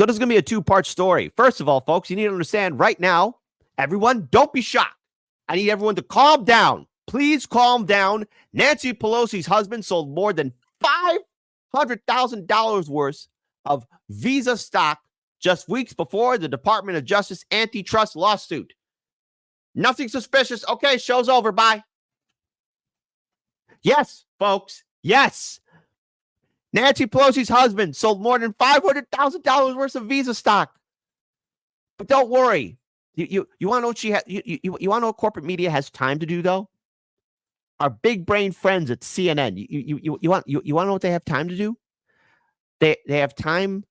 So this is going to be a two-part story. First of all, folks, you need to understand right now, everyone, don't be shocked. I need everyone to calm down. Please calm down. Nancy Pelosi's husband sold more than $500,000 worth of Visa stock just weeks before the Department of Justice antitrust lawsuit. Nothing suspicious. Okay, show's over. Bye. Yes, folks. Yes. Nancy Pelosi's husband sold more than $500,000 worth of Visa stock. But don't worry. You want to know what she has? You want to know what corporate media has time to do, though? Our big brain friends at CNN. You want to know what they have time to do? They have time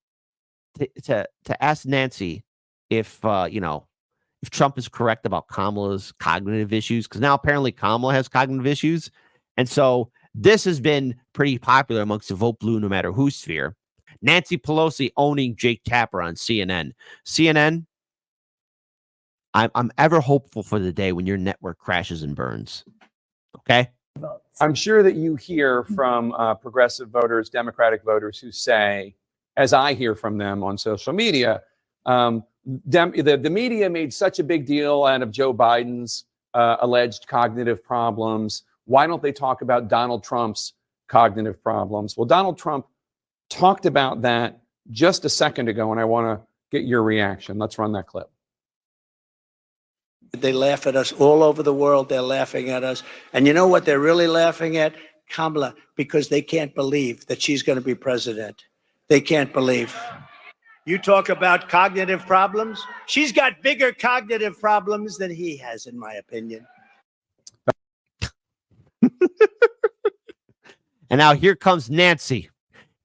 to ask Nancy if if Trump is correct about Kamala's cognitive issues, because now apparently Kamala has cognitive issues, and so this has been pretty popular amongst the vote blue no matter who sphere. Nancy Pelosi owning Jake Tapper on CNN. CNN. I'm ever hopeful for the day when your network crashes and burns. Okay. I'm sure that you hear from progressive voters, Democratic voters who say, as I hear from them on social media, the media made such a big deal out of Joe Biden's alleged cognitive problems. Why don't they talk about Donald Trump's cognitive problems? Well, Donald Trump talked about that just a second ago, and I want to get your reaction. Let's run that clip. They laugh at us all over the world. They're laughing at us. And you know what they're really laughing at? Kamala, because they can't believe that she's going to be president. They can't believe. You talk about cognitive problems. She's got bigger cognitive problems than he has, in my opinion. And now here comes Nancy.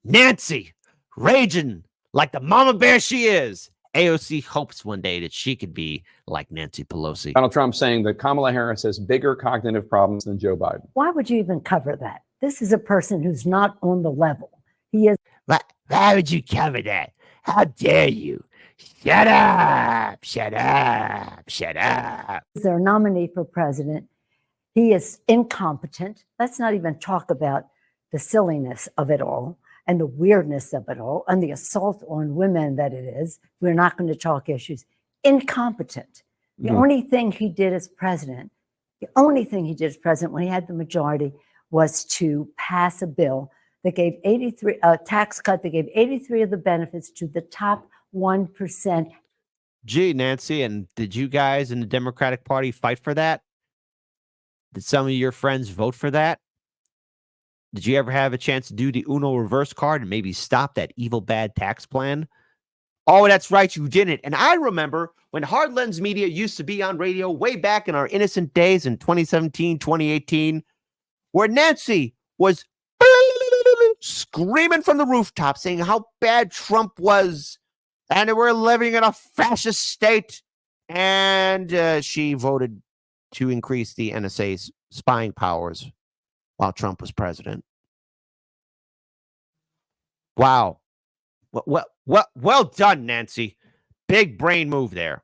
Nancy, raging like the mama bear she is. AOC hopes one day that she could be like Nancy Pelosi. Donald Trump saying that Kamala Harris has bigger cognitive problems than Joe Biden. Why would you even cover that? This is a person who's not on the level. He is. Why would you cover that? How dare you? Shut up, shut up, shut up. Their nominee for president. He is incompetent. Let's not even talk about the silliness of it all and the weirdness of it all and the assault on women that it is. We're not going to talk issues. Incompetent. The only thing he did as president, when he had the majority, was to pass a bill that gave 83, a tax cut that gave 83 of the benefits to the top 1%. Gee, Nancy, and did you guys in the Democratic Party fight for that? Did some of your friends vote for that? Did you ever have a chance to do the Uno reverse card and maybe stop that evil, bad tax plan? Oh, that's right, you didn't. And I remember when Hard Lens Media used to be on radio way back in our innocent days in 2017, 2018, where Nancy was screaming from the rooftop saying how bad Trump was and we're living in a fascist state. And she voted to increase the NSA's spying powers while Trump was president. Wow. Well done, Nancy. Big brain move there.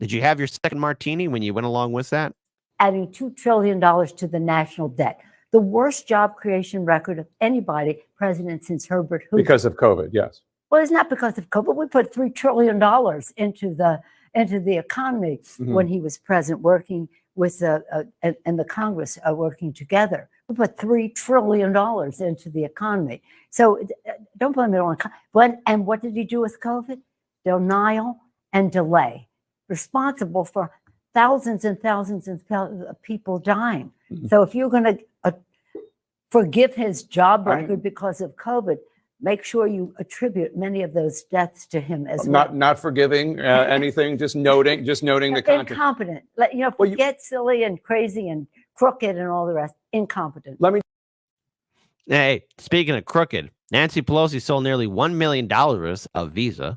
Did you have your second martini when you went along with that? Adding $2 trillion to the national debt. The worst job creation record of anybody president since Herbert Hoover. Because of COVID, yes. Well, it's not because of COVID. We put $3 trillion into the economy when he was president, working with and the Congress working together. We put $3 trillion into the economy. So don't blame it on COVID. And what did he do with COVID? Denial and delay. Responsible for thousands and thousands of people dying. So if you're going to forgive his job record because of COVID, make sure you attribute many of those deaths to him as well. Not forgiving anything, just noting the content. Incompetent. Forget silly and crazy and crooked and all the rest. Incompetent. Hey, speaking of crooked, Nancy Pelosi sold nearly $1 million of Visa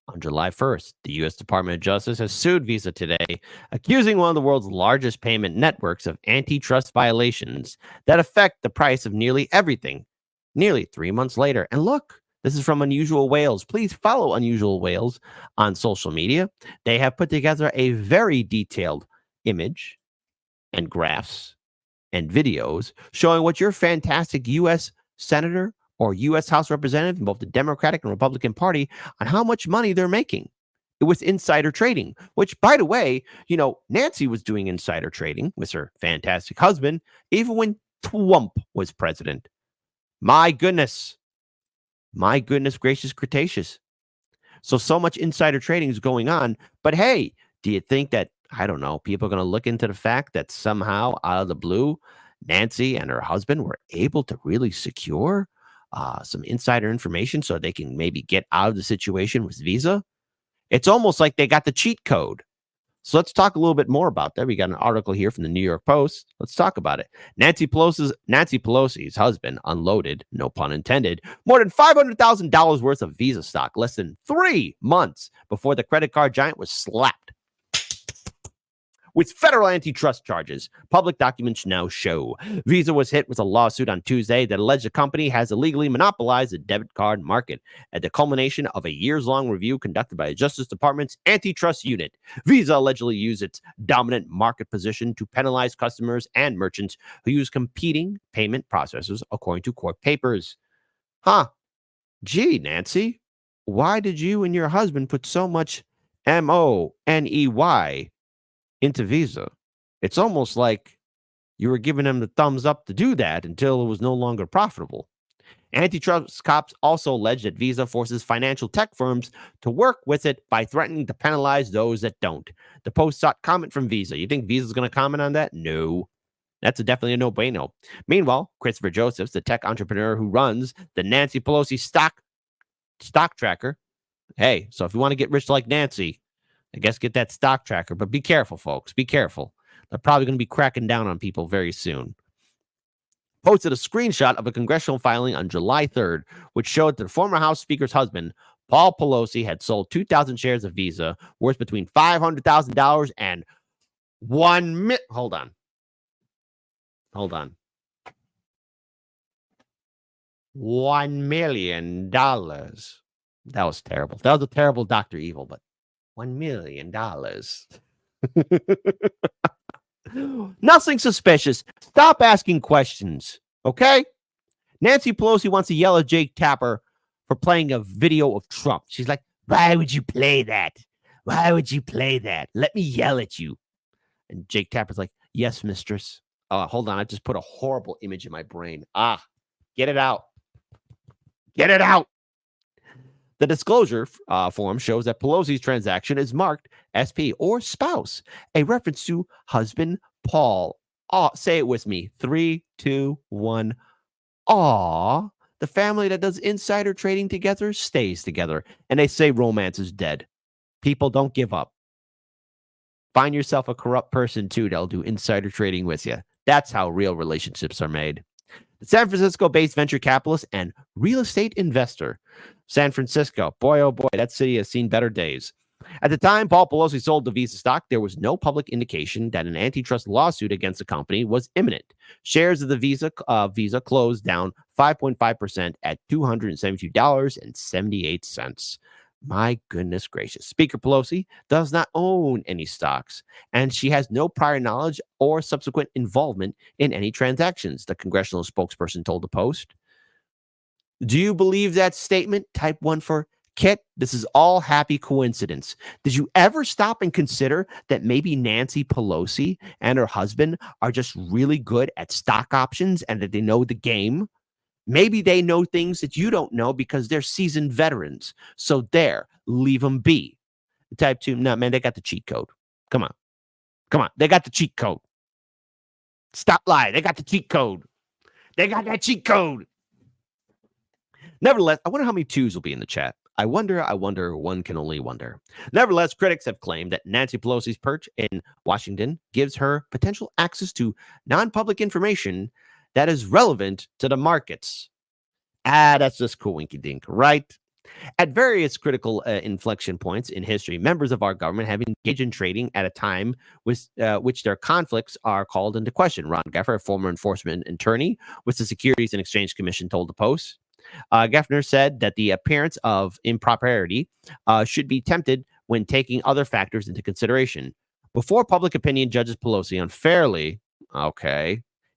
on July 1st. The U.S. Department of Justice has sued Visa today, accusing one of the world's largest payment networks of antitrust violations that affect the price of nearly everything. Nearly 3 months later. And look, this is from Unusual Whales. Please follow Unusual Whales on social media. They have put together a very detailed image and graphs and videos showing what your fantastic U.S. Senator or U.S. House representative in both the Democratic and Republican Party on how much money they're making. It was insider trading, which, by the way, Nancy was doing insider trading with her fantastic husband, even when Trump was president. My goodness. My goodness gracious Cretaceous. So much insider trading is going on. But hey, do you think that, I don't know, people are going to look into the fact that somehow out of the blue, Nancy and her husband were able to really secure some insider information so they can maybe get out of the situation with Visa? It's almost like they got the cheat code. So let's talk a little bit more about that. We got an article here from the New York Post. Let's talk about it. Nancy Pelosi's husband unloaded, no pun intended, more than $500,000 worth of Visa stock less than 3 months before the credit card giant was slapped with federal antitrust charges. Public documents now show Visa was hit with a lawsuit on Tuesday that alleged the company has illegally monopolized the debit card market. At the culmination of a years-long review conducted by the Justice Department's antitrust unit, Visa allegedly used its dominant market position to penalize customers and merchants who use competing payment processors, according to court papers. Gee, Nancy, why did you and your husband put so much money into Visa? It's almost like you were giving them the thumbs up to do that until it was no longer profitable. Antitrust cops also allege that Visa forces financial tech firms to work with it by threatening to penalize those that don't. The Post sought comment from Visa. You think Visa's going to comment on that? No. That's definitely a no-brainer. Meanwhile, Christopher Josephs, the tech entrepreneur who runs the Nancy Pelosi stock tracker. Hey, so if you want to get rich like Nancy, I guess get that stock tracker, but be careful, folks. Be careful. They're probably going to be cracking down on people very soon. Posted a screenshot of a congressional filing on July 3rd, which showed that the former House Speaker's husband, Paul Pelosi, had sold 2,000 shares of Visa worth between $500,000 and Hold on. $1 million. That was terrible. That was a terrible Dr. Evil, but $1 million. Nothing suspicious. Stop asking questions, okay? Nancy Pelosi wants to yell at Jake Tapper for playing a video of Trump. She's like, why would you play that? Why would you play that? Let me yell at you. And Jake Tapper's like, yes, mistress. Hold on. I just put a horrible image in my brain. Get it out. Get it out. The disclosure form shows that Pelosi's transaction is marked SP or spouse, a reference to husband Paul. Say it with me. 3, 2, 1. The family that does insider trading together stays together. And they say romance is dead. People, don't give up. Find yourself a corrupt person, too, that'll do insider trading with you. That's how real relationships are made. The San Francisco-based venture capitalist and real estate investor. San Francisco, boy, oh boy, that city has seen better days. At the time Paul Pelosi sold the Visa stock, there was no public indication that an antitrust lawsuit against the company was imminent. Shares of the Visa closed down 5.5% at $272.78. My goodness gracious. Speaker Pelosi does not own any stocks, and she has no prior knowledge or subsequent involvement in any transactions, the congressional spokesperson told the Post. Do you believe that statement? Type 1 for Kit. This is all happy coincidence. Did you ever stop and consider that maybe Nancy Pelosi and her husband are just really good at stock options and that they know the game? Maybe they know things that you don't know because they're seasoned veterans. So leave them be. Type 2, no, man, they got the cheat code. Come on. They got the cheat code. Stop lying. They got the cheat code. They got that cheat code. Nevertheless, I wonder how many twos will be in the chat. I wonder, one can only wonder. Nevertheless, critics have claimed that Nancy Pelosi's perch in Washington gives her potential access to non-public information that is relevant to the markets. That's just cool winky dink, right? At various critical inflection points in history, members of our government have engaged in trading at a time with which their conflicts are called into question. Ron Geffner, a former enforcement attorney with the Securities and Exchange Commission, told the Post. Geffner said that the appearance of impropriety should be tempted when taking other factors into consideration. Before public opinion judges Pelosi unfairly,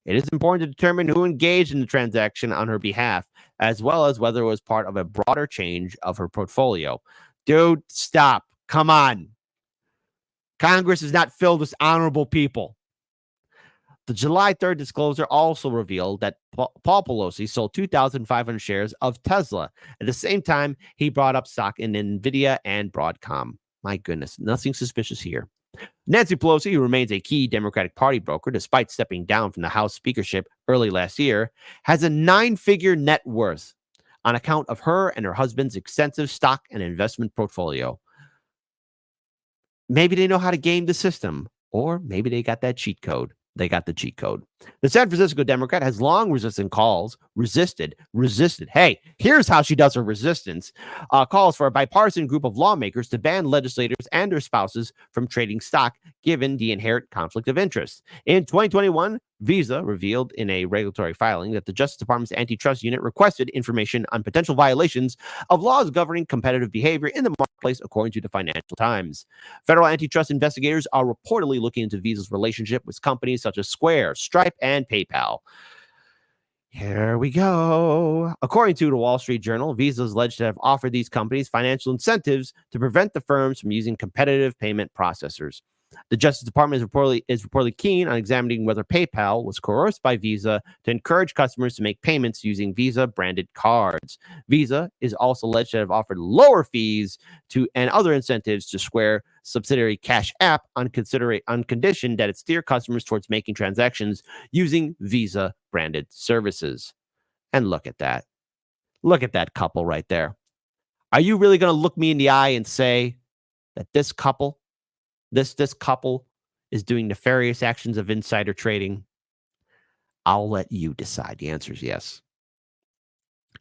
it is important to determine who engaged in the transaction on her behalf, as well as whether it was part of a broader change of her portfolio. Dude, stop. Come on. Congress is not filled with honorable people. The July 3rd disclosure also revealed that Paul Pelosi sold 2,500 shares of Tesla. At the same time, he brought up stock in NVIDIA and Broadcom. My goodness, nothing suspicious here. Nancy Pelosi, who remains a key Democratic Party broker despite stepping down from the House speakership early last year, has a 9-figure net worth on account of her and her husband's extensive stock and investment portfolio. Maybe they know how to game the system, or maybe they got that cheat code. They got the cheat code. The San Francisco Democrat has long resisted. Hey, here's how she does her resistance. Calls for a bipartisan group of lawmakers to ban legislators and their spouses from trading stock, given the inherent conflict of interest. In 2021, Visa revealed in a regulatory filing that the Justice Department's antitrust unit requested information on potential violations of laws governing competitive behavior in the marketplace, according to the Financial Times. Federal antitrust investigators are reportedly looking into Visa's relationship with companies such as Square, Stripe, and PayPal. Here we go. According to the Wall Street Journal, Visa is alleged to have offered these companies financial incentives to prevent the firms from using competitive payment processors. The Justice Department is reportedly keen on examining whether PayPal was coerced by Visa to encourage customers to make payments using Visa-branded cards. Visa is also alleged to have offered lower fees and other incentives to Square subsidiary Cash App on condition that it steer customers towards making transactions using Visa-branded services. And look at that. Look at that couple right there. Are you really going to look me in the eye and say that this couple is doing nefarious actions of insider trading? I'll let you decide. The answer is yes.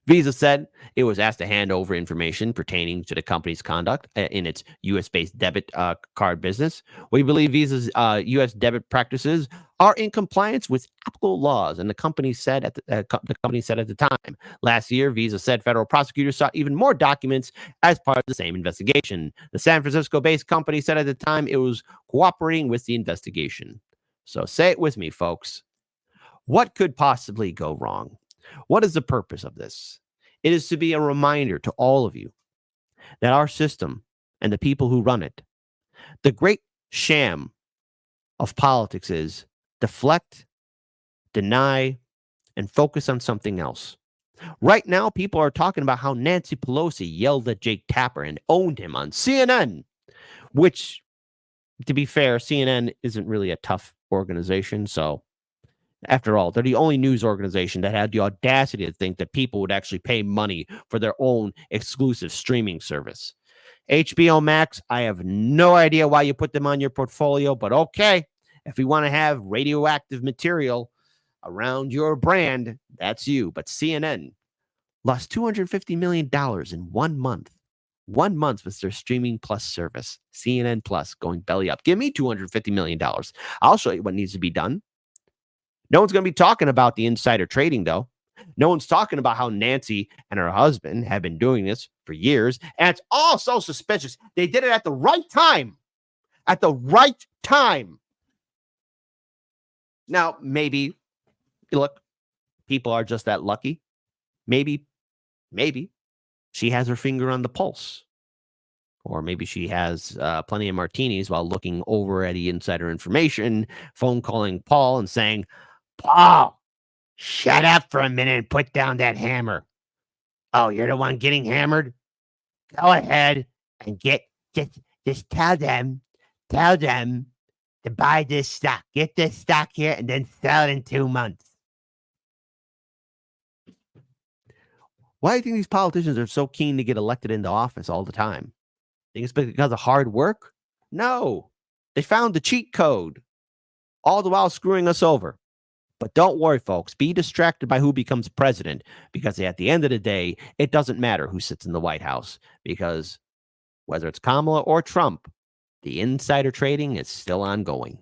Visa said it was asked to hand over information pertaining to the company's conduct in its U.S.-based debit card business. We believe Visa's U.S. debit practices are in compliance with applicable laws, and the company said at the time. Last year, Visa said federal prosecutors sought even more documents as part of the same investigation. The San Francisco-based company said at the time it was cooperating with the investigation. So say it with me, folks. What could possibly go wrong? What is the purpose of this? It is to be a reminder to all of you that our system and the people who run it, the great sham of politics is deflect, deny, and focus on something else. Right now, people are talking about how Nancy Pelosi yelled at Jake Tapper and owned him on CNN, which, to be fair, CNN isn't really a tough organization, so after all, they're the only news organization that had the audacity to think that people would actually pay money for their own exclusive streaming service. HBO Max, I have no idea why you put them on your portfolio, but okay. If you want to have radioactive material around your brand, that's you. But CNN lost $250 million in 1 month. 1 month with their streaming plus service, CNN Plus, going belly up. Give me $250 million. I'll show you what needs to be done. No one's going to be talking about the insider trading, though. No one's talking about how Nancy and her husband have been doing this for years. And it's all so suspicious. They did it at the right time. At the right time. Now, maybe, look, people are just that lucky. Maybe she has her finger on the pulse. Or maybe she has plenty of martinis while looking over at the insider information, phone calling Paul and saying, Paul, shut up for a minute and put down that hammer. Oh, you're the one getting hammered? Go ahead and just tell them to buy this stock. Get this stock here and then sell it in 2 months. Why do you think these politicians are so keen to get elected into office all the time? Think it's because of hard work? No. They found the cheat code, all the while screwing us over. But don't worry, folks. Be distracted by who becomes president, because at the end of the day, it doesn't matter who sits in the White House, because whether it's Kamala or Trump, the insider trading is still ongoing.